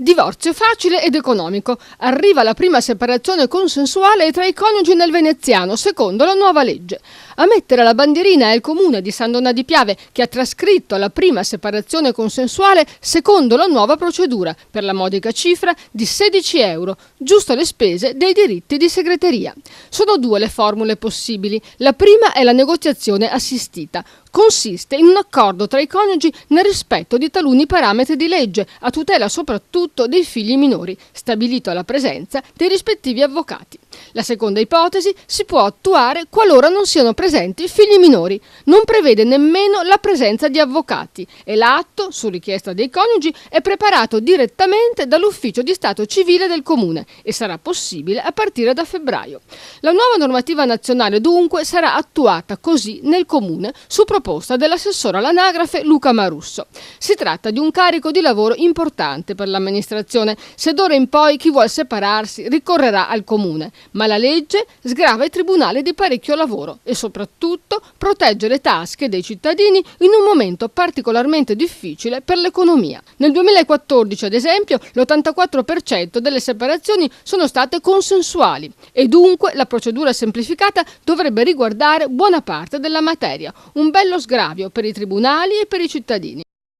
Divorzio facile ed economico. Arriva la prima separazione consensuale tra i coniugi nel veneziano, secondo la nuova legge. A mettere la bandierina è il comune di San Donà di Piave, che ha trascritto la prima separazione consensuale secondo la nuova procedura, per la modica cifra di 16 euro, giusto le spese dei diritti di segreteria. Sono due le formule possibili. La prima è la negoziazione assistita. Consiste in un accordo tra i coniugi nel rispetto di taluni parametri di legge, a tutela soprattutto dei figli minori, stabilito alla presenza dei rispettivi avvocati. La seconda ipotesi si può attuare qualora non siano presenti figli minori. Non prevede nemmeno la presenza di avvocati e l'atto, su richiesta dei coniugi, è preparato direttamente dall'ufficio di stato civile del comune e sarà possibile a partire da febbraio. La nuova normativa nazionale dunque sarà attuata così nel comune su proposta dell'assessore all'anagrafe Luca Marusso. Si tratta di un carico di lavoro importante per l'amministrazione, se d'ora in poi chi vuol separarsi ricorrerà al comune, ma la legge sgrava i tribunali di parecchio lavoro e soprattutto protegge le tasche dei cittadini in un momento particolarmente difficile per l'economia. Nel 2014, ad esempio, l'84% delle separazioni sono state consensuali e dunque la procedura semplificata dovrebbe riguardare buona parte della materia, un bello sgravio per i tribunali e per i cittadini.